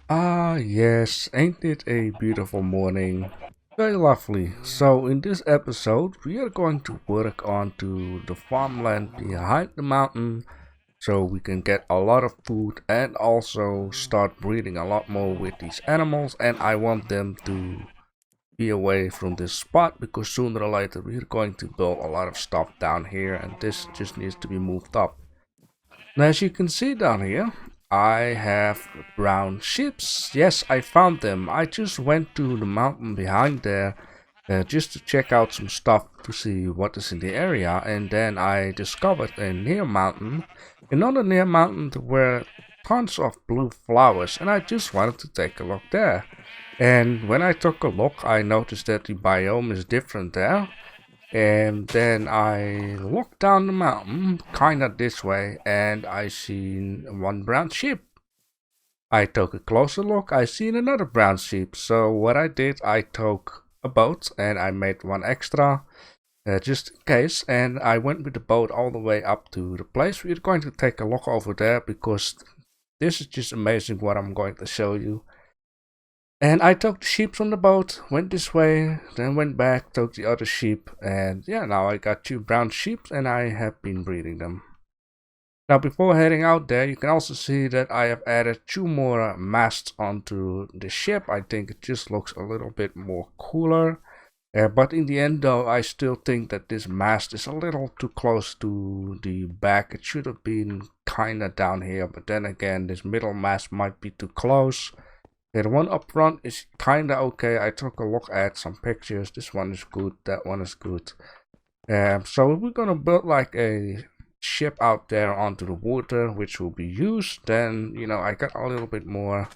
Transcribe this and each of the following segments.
Ah, yes, ain't it a beautiful morning? Very lovely. So, in this episode, we are going to work on to the farmland behind the mountain so we can get a lot of food and also start breeding a lot more with these animals. And I want them to be away from this spot because sooner or later we're going to build a lot of stuff down here and this just needs to be moved up. Now, as you can see down here, I have brown sheeps. Yes, I found them. I just went to the mountain behind there just to check out some stuff to see what is in the area. And then I discovered a near mountain. Another near mountain were tons of blue flowers. And I just wanted to take a look there. And when I took a look, I noticed that the biome is different there. And then I walked down the mountain, kinda this way, and I seen one brown sheep. I took a closer look, I seen another brown sheep. So what I did, I took a boat and I made one extra, just in case. And I went with the boat all the way up to the place. We're going to take a look over there because this is just amazing what I'm going to show you. And I took the sheep from the boat, went this way, then went back, took the other sheep, and yeah, now I got two brown sheep and I have been breeding them. Now before heading out there, you can also see that I have added two more masts onto the ship. I think it just looks a little bit more cooler. But in the end though, I still think that this mast is a little too close to the back. It should have been kinda down here, but then again, this middle mast might be too close. Yeah, the one up front is kinda okay. I took a look at some pictures. This one is good, that one is good. So we're gonna build like a ship out there onto the water, which will be used. Then, I got a little bit more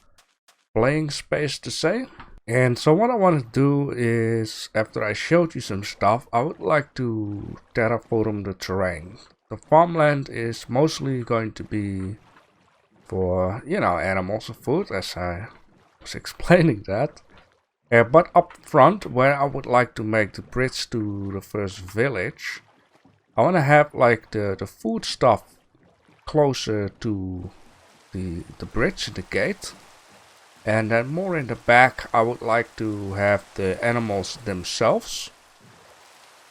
playing space to say. And so what I want to do is, after I showed you some stuff, I would like to terraform the terrain. The farmland is mostly going to be for, animals and food, as I was explaining that. But up front, where I would like to make the bridge to the first village, I want to have like the food stuff closer to the bridge, the gate. And then more in the back, I would like to have the animals themselves.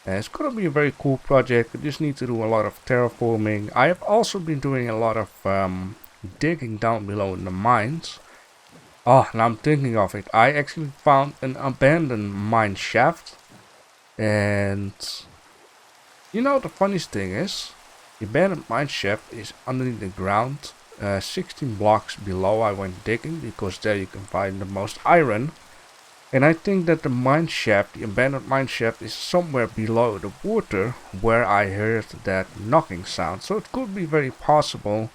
And it's gonna be a very cool project. I just need to do a lot of terraforming. I have also been doing a lot of digging down below in the mines. Oh, and I'm thinking of it. I actually found an abandoned mine shaft. And the funniest thing is, the abandoned mine shaft is underneath the ground. 16 blocks below I went digging because there you can find the most iron. And I think that the mine shaft, the abandoned mine shaft, is somewhere below the water where I heard that knocking sound. So it could be very possible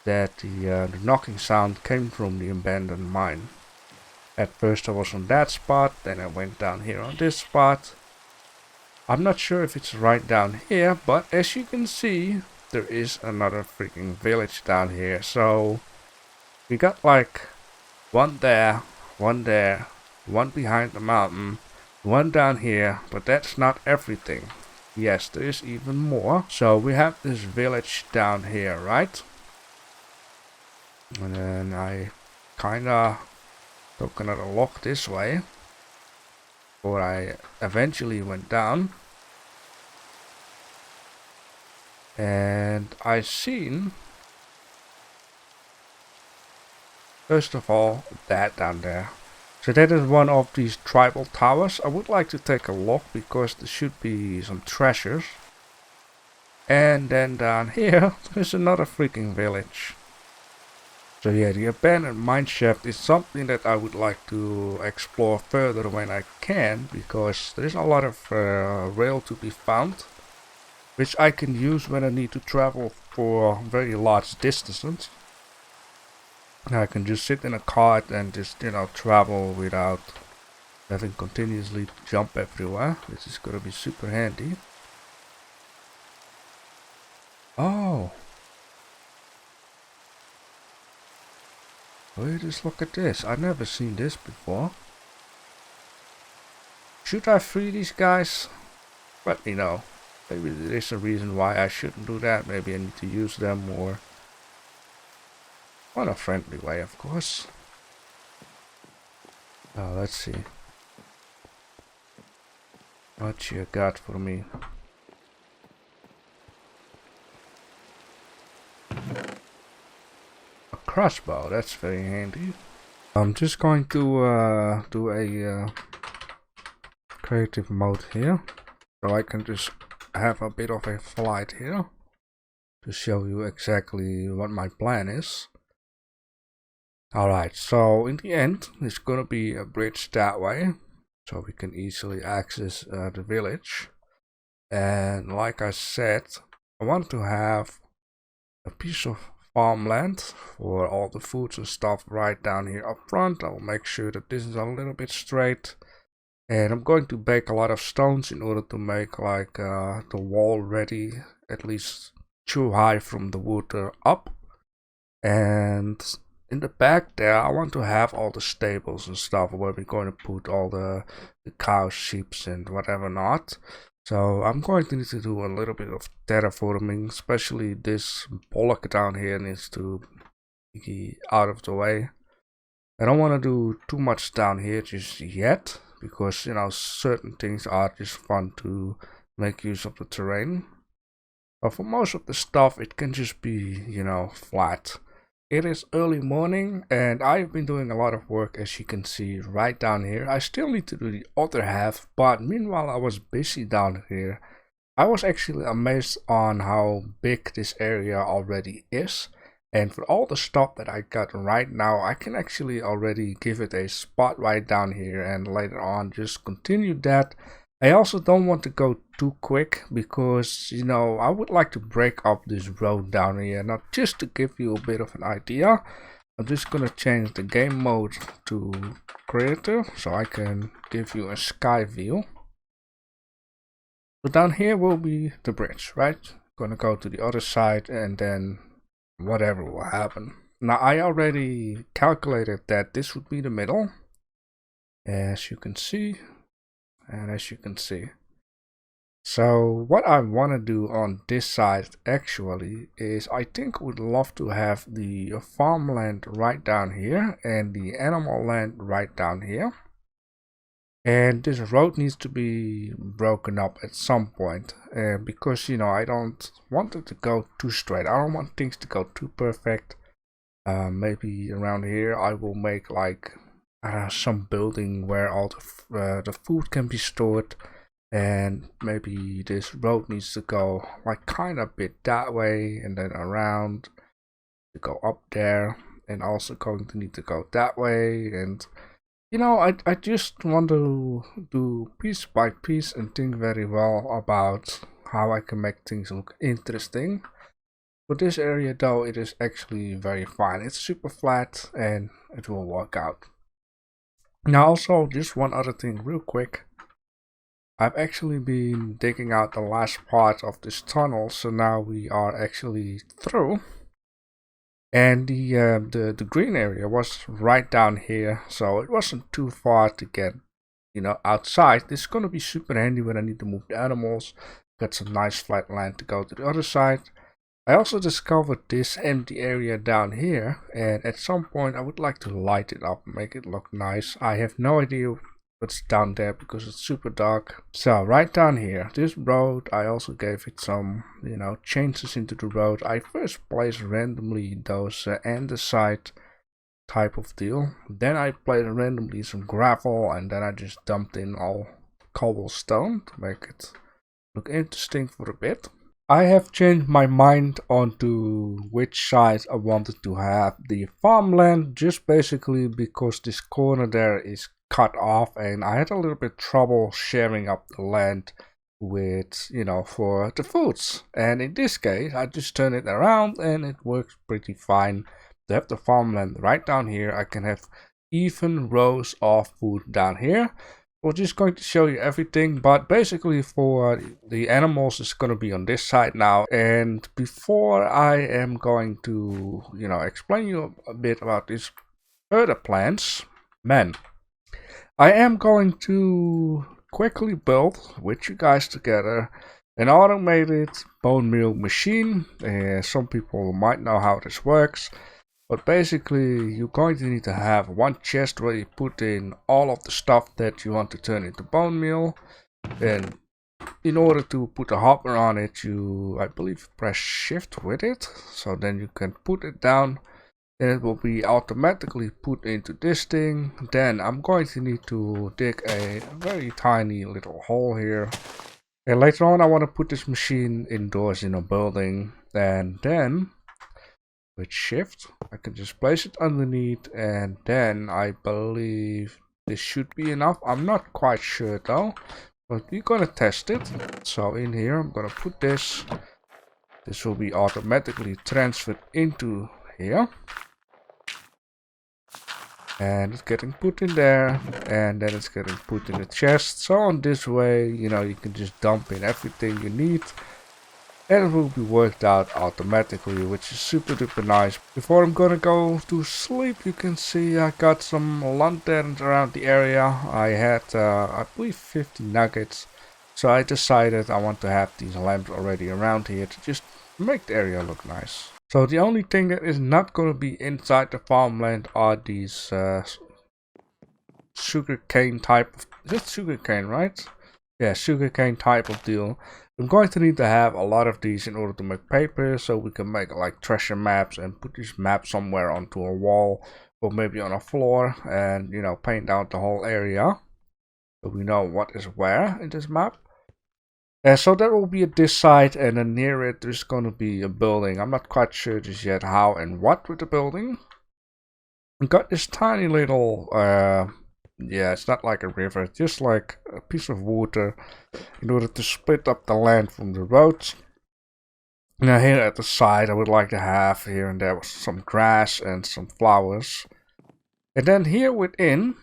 that the knocking sound came from the abandoned mine. At first I was on that spot, then I went down here on this spot. I'm not sure if it's right down here, but as you can see, there is another freaking village down here. So we got like one there, one behind the mountain, one down here, but that's not everything. Yes, there is even more. So we have this village down here, right? And then I kinda took another look this way, before I eventually went down. And I seen, first of all, that down there. So that is one of these tribal towers. I would like to take a look because there should be some treasures. And then down here, there's another freaking village. So yeah, the abandoned mine shaft is something that I would like to explore further when I can, because there's a lot of rail to be found, which I can use when I need to travel for very large distances. I can just sit in a cart and just, travel without having continuously jump everywhere, which is gonna be super handy. Oh, well, just look at this. I've never seen this before. Should I free these guys? Let me know. Maybe there's a reason why I shouldn't do that. Maybe I need to use them more on a friendly way, of course. Let's see what you got for me. A crossbow, that's very handy. I'm just going to do a creative mode here, so I can just have a bit of a flight here to show you exactly what my plan is. Alright, so in the end, it's gonna be a bridge that way, so we can easily access the village. And like I said, I want to have a piece of farmland for all the foods and stuff right down here up front. I'll make sure that this is a little bit straight. And I'm going to bake a lot of stones in order to make like the wall ready, at least 2 high from the water up. And in the back there, I want to have all the stables and stuff where we're going to put all the cows, sheep, and whatever not. So I'm going to need to do a little bit of terraforming, especially this block down here needs to be out of the way. I don't want to do too much down here just yet, because you know certain things are just fun to make use of the terrain. But for most of the stuff it can just be, you know, flat. It is early morning and I've been doing a lot of work, as you can see right down here. I still need to do the other half, but meanwhile I was busy down here. I was actually amazed on how big this area already is. And for all the stuff that I got right now, I can actually already give it a spot right down here and later on just continue that. I also don't want to go too quick because, you know, I would like to break up this road down here. Now, just to give you a bit of an idea, I'm just gonna change the game mode to creative so I can give you a sky view. So down here will be the bridge, right? Gonna go to the other side and then whatever will happen. Now I already calculated that this would be the middle, as you can see, and as you can see. So what I want to do on this side actually is I think I would love to have the farmland right down here and the animal land right down here. And this road needs to be broken up at some point because, you know, I don't want it to go too straight. I don't want things to go too perfect. Maybe around here I will make like some building where all the food can be stored, and maybe this road needs to go like kind of bit that way and then around to go up there, and also going to need to go that way. And you know, I just want to do piece by piece and think very well about how I can make things look interesting. For this area though, it is actually very fine. It's super flat and it will work out. Now also, just one other thing real quick. I've actually been digging out the last part of this tunnel, so now we are actually through. And the green area was right down here, so it wasn't too far to get, you know, outside. This is gonna be super handy when I need to move the animals. Got some nice flat land to go to the other side. I also discovered this empty area down here, and at some point I would like to light it up, make it look nice. I have no idea what's down there because it's super dark. So right down here, this road, I also gave it some, you know, changes into the road. I first placed randomly those andesite type of deal. Then I placed randomly some gravel, and then I just dumped in all cobblestone to make it look interesting for a bit. I have changed my mind onto which side I wanted to have the farmland, just basically because this corner there is cut off and I had a little bit trouble sharing up the land with, you know, for the foods. And in this case, I just turn it around and it works pretty fine. To have the farmland right down here, I can have even rows of food down here. We're just going to show you everything, but basically for the animals it's going to be on this side now. And before I am going to, you know, explain you a bit about these further plans, I am going to quickly build with you guys together an automated bone meal machine. Some people might know how this works, But basically, you're going to need to have one chest where you put in all of the stuff that you want to turn into bone meal. Then, in order to put a hopper on it, you, I believe, press shift with it. So then you can put it down. Then it will be automatically put into this thing. Then I'm going to need to dig a very tiny little hole here. And later on I want to put this machine indoors in a building. And then with shift I can just place it underneath, and then I believe this should be enough. I'm not quite sure though, but we're gonna test it. So in here I'm gonna put this. This will be automatically transferred into here. And it's getting put in there, and then it's getting put in the chest. So on this way, you know, you can just dump in everything you need. And it will be worked out automatically, which is super duper nice. Before I'm gonna go to sleep, you can see I got some lanterns around the area. I had, I believe, 50 nuggets. So I decided I want to have these lamps already around here to just make the area look nice. So the only thing that is not gonna be inside the farmland are these sugarcane type of... Is it sugarcane, right? Yeah, sugarcane type of deal. I'm going to need to have a lot of these in order to make paper, so we can make like treasure maps and put these maps somewhere onto a wall or maybe on a floor, and you know, paint out the whole area so we know what is where in this map. So that will be at this side, and then near it there's going to be a building. I'm not quite sure just yet how and what with the building. We got this tiny little yeah, it's not like a river, it's just like a piece of water in order to split up the land from the roads. Now here at the side I would like to have here and there some grass and some flowers. And then here within,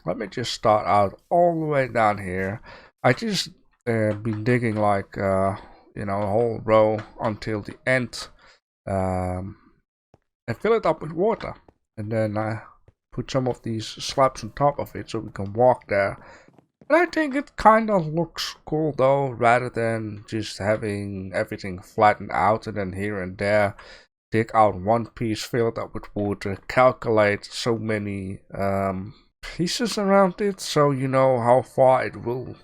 let me just start out all the way down here. I just been digging like you know, a whole row until the end, and fill it up with water. And then I put some of these slabs on top of it so we can walk there. And I think it kind of looks cool though, rather than just having everything flattened out and then here and there dig out one piece, fill it up with water, calculate so many pieces around it so you know how far it will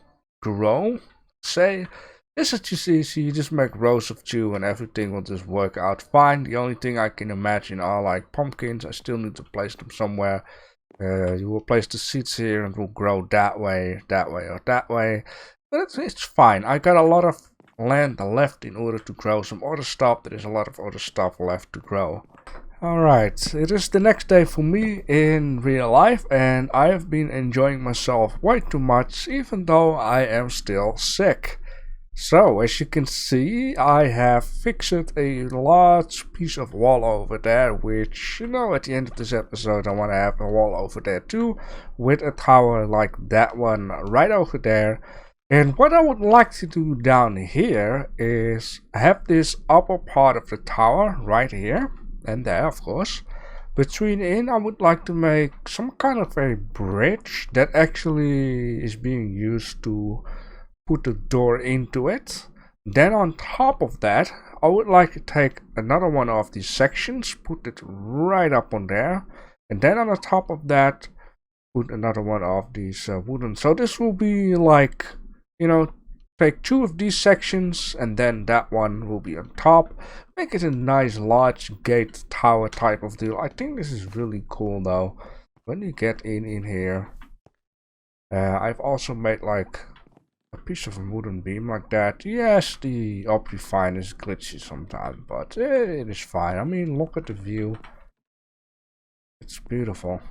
grow. Say this is just easy, you just make rows of 2 and everything will just work out fine. The only thing I can imagine are like pumpkins. I still need to place them somewhere. You will place the seeds here and it will grow that way or that way. But it's fine. I got a lot of land left in order to grow some other stuff. There is a lot of other stuff left to grow. Alright, it is the next day for me in real life, and I have been enjoying myself way too much, even though I am still sick. So, as you can see, I have fixed a large piece of wall over there, which, you know, at the end of this episode I want to have a wall over there too, with a tower like that one right over there. And what I would like to do down here is have this upper part of the tower right here, and there of course. Between I would like to make some kind of a bridge that actually is being used to put the door into it. Then on top of that, I would like to take another one of these sections, put it right up on there, and then on the top of that, put another one of these wooden. So this will be like, you know, take 2 of these sections, and then that one will be on top. Make it a nice large gate tower type of deal. I think this is really cool though. When you get in here, I've also made like a piece of a wooden beam like that. Yes, the Optifine is glitchy sometimes, but it is fine. I mean, look at the view. It's beautiful.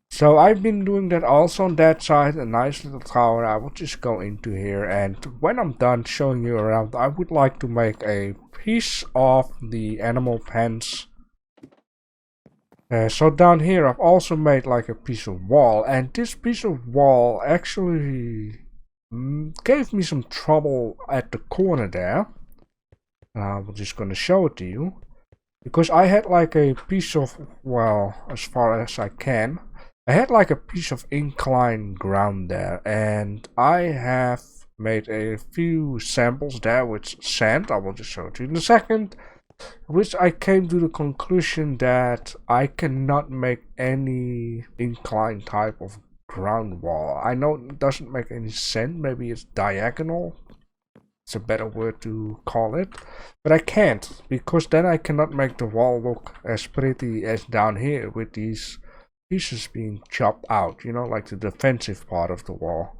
So I've been doing that also on that side, a nice little tower. I will just go into here, and when I'm done showing you around, I would like to make a piece of the animal pens. So down here I've also made like a piece of wall, and this piece of wall actually gave me some trouble at the corner there. I'm just gonna show it to you, because I had like a piece of, well, as far as I can, I had like a piece of inclined ground there, and I have made a few samples there with sand. I will just show it to you in a second. which I came to the conclusion that I cannot make any inclined type of ground wall. I know it doesn't make any sense, maybe it's diagonal, it's a better word to call it, but I can't, because then I cannot make the wall look as pretty as down here with these pieces being chopped out, you know, like the defensive part of the wall.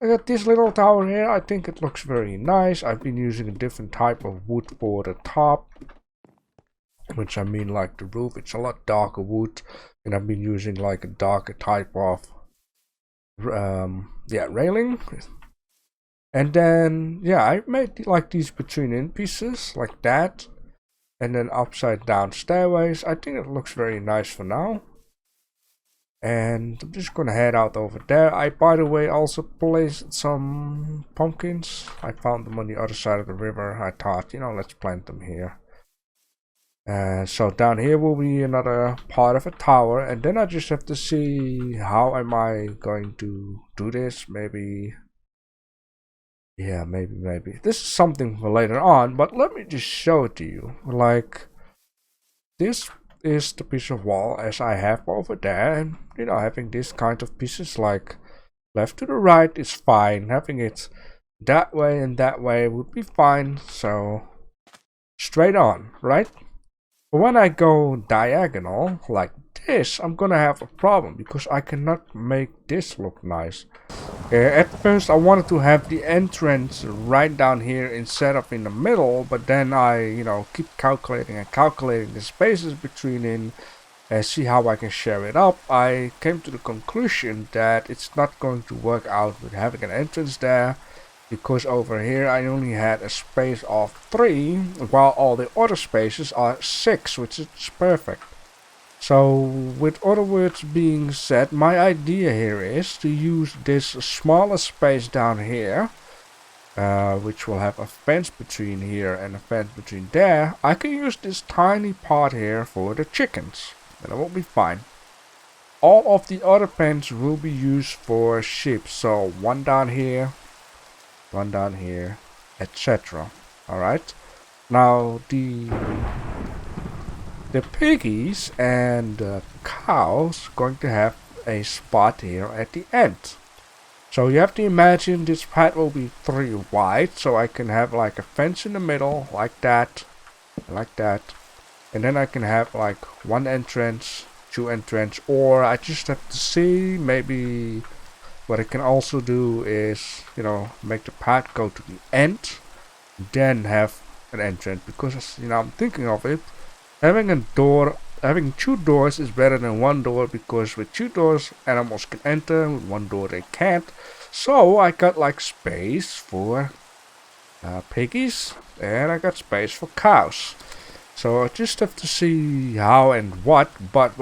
I got this little tower here. I think it looks very nice. I've been using a different type of wood for the top, which I mean like the roof. It's a lot darker wood, and I've been using like a darker type of railing. And then yeah, I made like these between in pieces like that, and then upside down stairways. I think it looks very nice for now. And I'm just gonna head out over there. I, by the way, also placed some pumpkins. I found them on the other side of the river. I thought, you know, let's plant them here. So down here will be another part of a tower, and then I just have to see how am I going to do this. Maybe, yeah, maybe. This is something for later on, but let me just show it to you. Like, this is the piece of wall as I have over there, and you know, having this kind of pieces like left to the right is fine. Having it that way and that way would be fine. So straight on, right? But when I go diagonal like this, I'm gonna have a problem because I cannot make this look nice. At first I wanted to have the entrance right down here instead of in the middle, but then I, you know, keep calculating and calculating the spaces between in and see how I can share it up. I came to the conclusion that it's not going to work out with having an entrance there, because over here I only had a space of 3, while all the other spaces are 6, which is perfect. So, with other words being said, my idea here is to use this smaller space down here, which will have a fence between here and a fence between there. I can use this tiny part here for the chickens, and it will be fine. All of the other pens will be used for sheep, so one down here, etc. Alright, now the piggies and the cows going to have a spot here at the end. So you have to imagine this path will be 3 wide, so I can have like a fence in the middle, like that, and then I can have like 1 entrance, 2 entrance, or I just have to see. Maybe what I can also do is, you know, make the path go to the end, then have an entrance, because, you know, I'm thinking of it. Having 2 doors is better than 1 door, because with 2 doors animals can enter, with 1 door they can't. So I got like space for piggies, and I got space for cows. So I just have to see how and what, but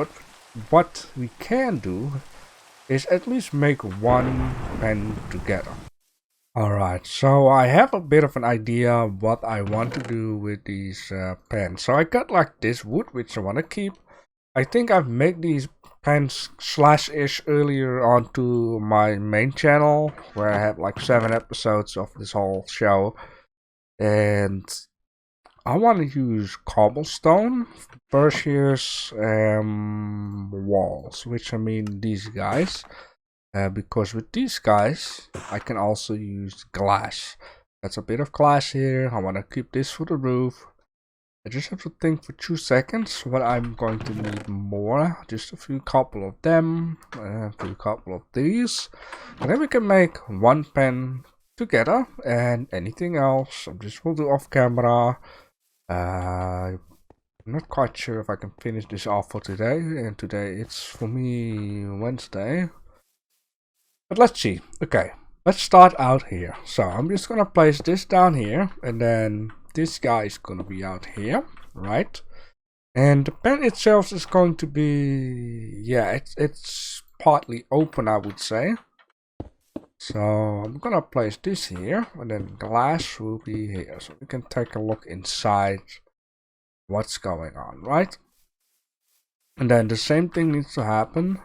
what we can do is at least make 1 pen together. Alright, so I have a bit of an idea of what I want to do with these pens. So I got like this wood, which I want to keep. I think I've made these pens slash-ish earlier onto my main channel, where I have like 7 episodes of this whole show. And I want to use cobblestone versus walls, which I mean these guys. Because with these guys, I can also use glass. That's a bit of glass here. I want to keep this for the roof. I just have to think for 2 seconds what I'm going to need more. Just a few couple of them, a few couple of these. And then we can make 1 pen together, and anything else this will do off camera. I'm not quite sure if I can finish this off for today, and today it's for me Wednesday. But let's see. Okay, let's start out here. So I'm just gonna place this down here, and then this guy is gonna be out here, right? And the pen itself is going to be, yeah, it's partly open, I would say. So I'm gonna place this here, and then glass will be here, so we can take a look inside what's going on, right? And then the same thing needs to happen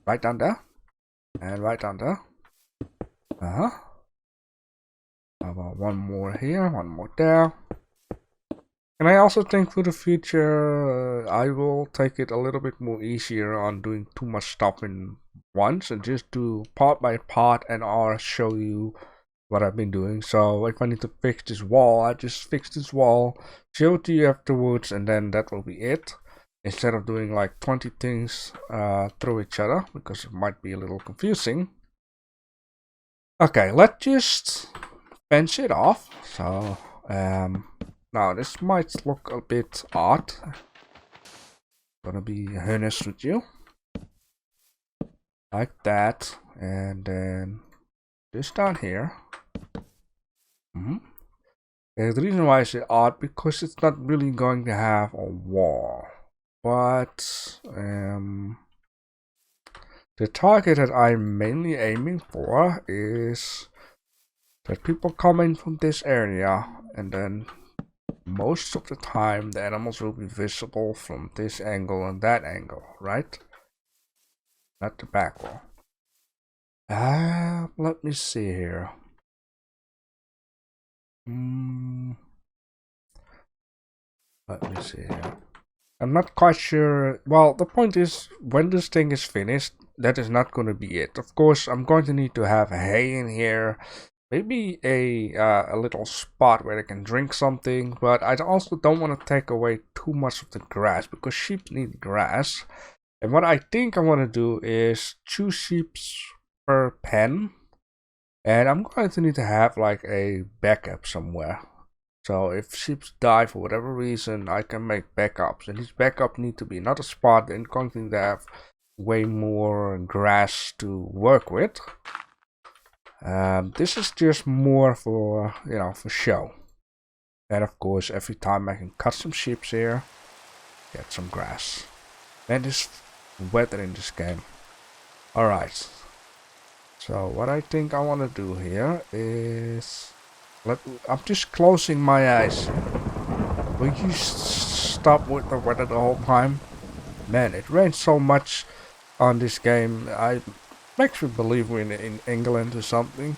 right down there. And right down there. How about 1 more here, 1 more there. And I also think for the future, I will take it a little bit more easier on doing too much stuff in once and just do part by part, and I'll show you what I've been doing. So if I need to fix this wall, I just fix this wall, show it to you afterwards, and then that will be it. Instead of doing like 20 things through each other, because it might be a little confusing. Okay, let's just fence it off. So now this might look a bit odd. Gonna be honest with you. Like that, and then this down here. And the reason why I say odd, because it's not really going to have a wall. But the target that I'm mainly aiming for is that people come in from this area, and then most of the time the animals will be visible from this angle and that angle, right? Not the back wall. Let me see here. Let me see here. I'm not quite sure. Well, the point is, when this thing is finished, that is not going to be it. Of course, I'm going to need to have hay in here. Maybe a little spot where they can drink something. But I also don't want to take away too much of the grass, because sheep need grass. And what I think I want to do is 2 sheep per pen. And I'm going to need to have like a backup somewhere. So if sheep die for whatever reason, I can make backups. And these backups need to be not a spot and going to have way more grass to work with. This is just more for, for show. And of course, every time I can cut some sheep here, get some grass. And this weather in this game. Alright. So what I think I want to do here is... I'm just closing my eyes. Will you stop with the weather the whole time? Man, it rains so much on this game. I makes me believe we're in England or something.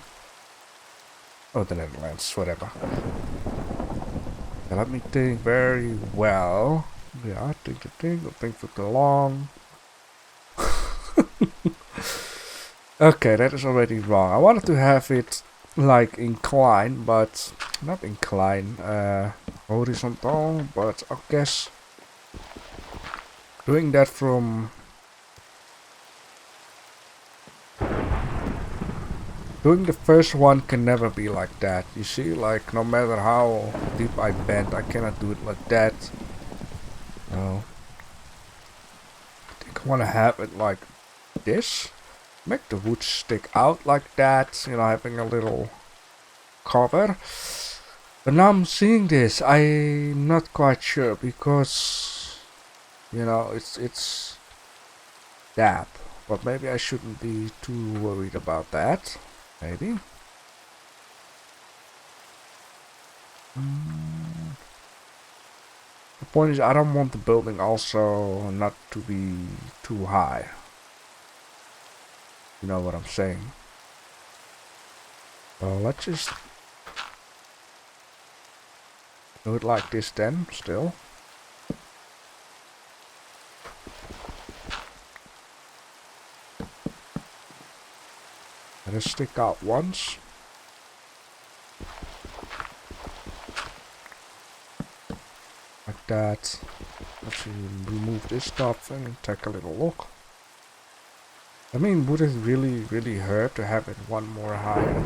Or the Netherlands, whatever. Now let me think very well. Yeah, I think for too long. Okay, that is already wrong. I wanted to have it like inclined, but not inclined, horizontal, but I guess doing that from doing the first one can never be like that. You see, like no matter how deep I bend, I cannot do it like that. No, I think I want to have it like this. Make the wood stick out like that, having a little cover. But now I'm seeing this, I'm not quite sure, because it's that. But maybe I shouldn't be too worried about that. Maybe. The point is, I don't want the building also not to be too high. You know what I'm saying? Well, let's just do it like this then, still. Let it stick out once. Like that. Let's remove this stuff and take a little look. I mean, would it really hurt to have it one more higher?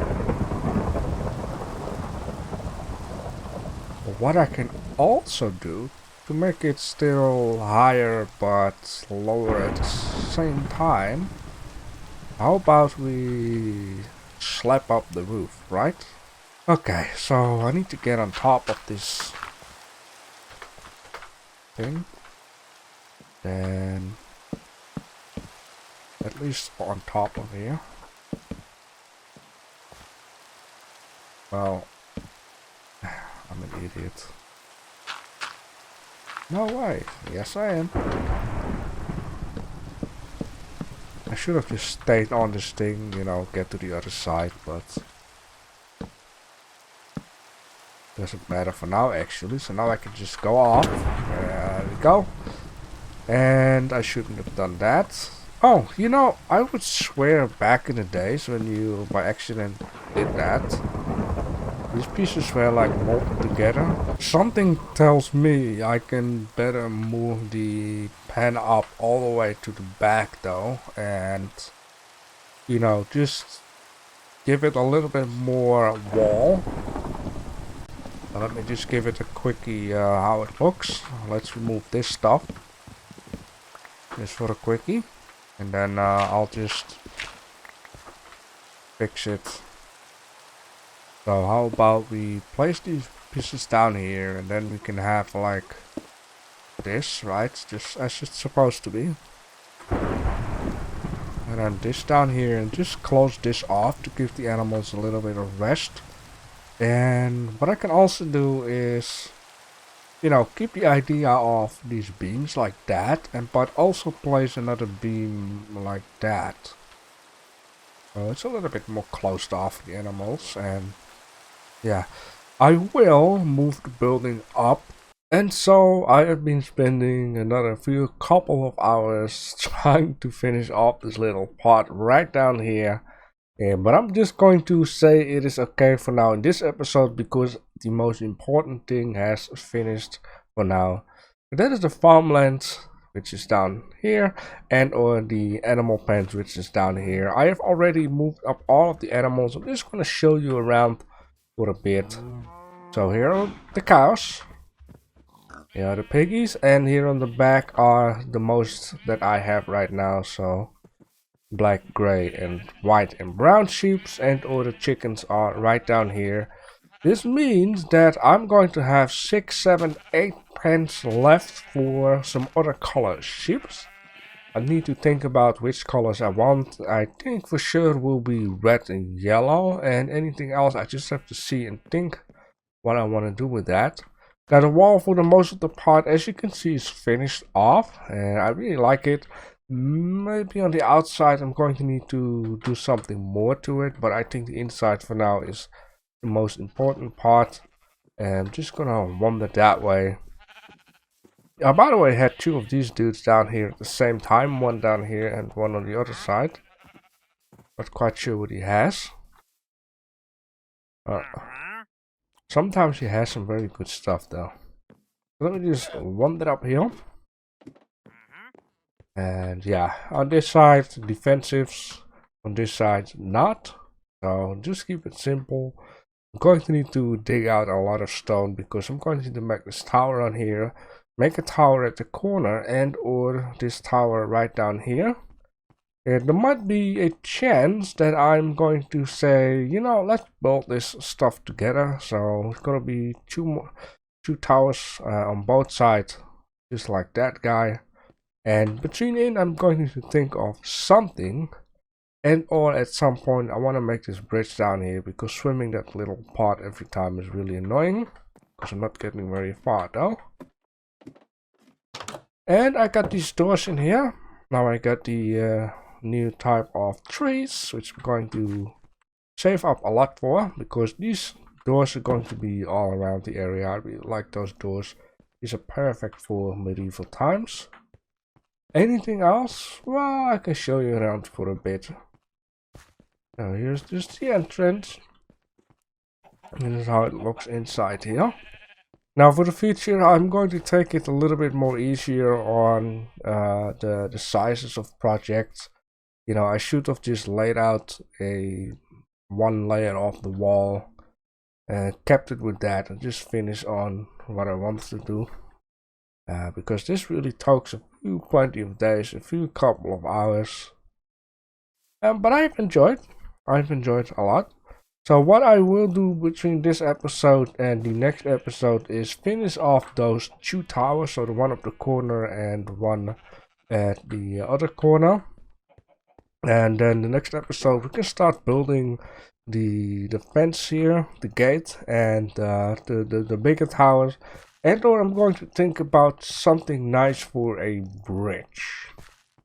But what I can also do to make it still higher but lower at the same time, how about we slap up the roof, right? Okay, so I need to get on top of this thing. Then at least on top of here. Well, I'm an idiot. No way. Yes, I am. I should have just stayed on this thing, get to the other side, but doesn't matter for now actually. So now I can just go off. There we go. And I shouldn't have done that. Oh, you know, I would swear back in the days when you by accident did that, these pieces were like molded together. Something tells me I can better move the pen up all the way to the back though, and you know, just give it a little bit more wall. Let me just give it a quickie how it looks. Let's remove this stuff just for a quickie, and then I'll just fix it. So how about we place these pieces down here, and then we can have like this, right? Just as it's supposed to be. And then this down here, and just close this off to give the animals a little bit of rest. And what I can also do is, you know, keep the idea of these beams like that, but also place another beam like that. So it's a little bit more closed off the animals, and yeah, I will move the building up. And so I have been spending another couple of hours trying to finish off this little part right down here. But I'm just going to say it is okay for now in this episode, because the most important thing has finished for now. And that is the farmland, which is down here, and or the animal pens, which is down here. I have already moved up all of the animals. I'm just going to show you around for a bit. So here are the cows. Here are the piggies, and here on the back are the most that I have right now. So black, gray, and white and brown sheep, and all the chickens are right down here. This means that I'm going to have 6, 7, 8 pens left for some other color sheep. I need to think about which colors I want. I think for sure will be red and yellow, and anything else I just have to see and think what I want to do with that. Now the wall for the most of the part, as you can see, is finished off, and I really like it. Maybe on the outside I'm going to need to do something more to it, but I think the inside for now is the most important part, and I'm just gonna wander that way. By the way, I had 2 of these dudes down here at the same time, one down here and one on the other side. Not quite sure what he has. Sometimes he has some very good stuff though. Let me just wander up here. And yeah, on this side defensives, on this side not. So just keep it simple. I'm going to need to dig out a lot of stone, because I'm going to need to make this tower on here, make a tower at the corner, and or this tower right down here. And there might be a chance that I'm going to say, you know, let's build this stuff together. So it's gonna be two towers on both sides, just like that guy. And between I'm going to think of something, and or at some point I want to make this bridge down here, because swimming that little part every time is really annoying, because I'm not getting very far though. And I got these doors in here. Now I got the new type of trees, which I'm going to save up a lot for, because these doors are going to be all around the area. I really like those doors. These are perfect for medieval times. Anything else? Well, I can show you around for a bit. Now here's just the entrance. And this is how it looks inside here. Now for the future, I'm going to take it a little bit more easier on the sizes of projects. You know, I should have just laid out one layer of the wall and kept it with that, and just finish on what I want to do. Because this really takes plenty of days, a couple of hours. But I've enjoyed a lot. So what I will do between this episode and the next episode is finish off those 2 towers, so the one at the corner and one at the other corner. And then the next episode we can start building the fence here, the gate, and the bigger towers. And or I'm going to think about something nice for a bridge.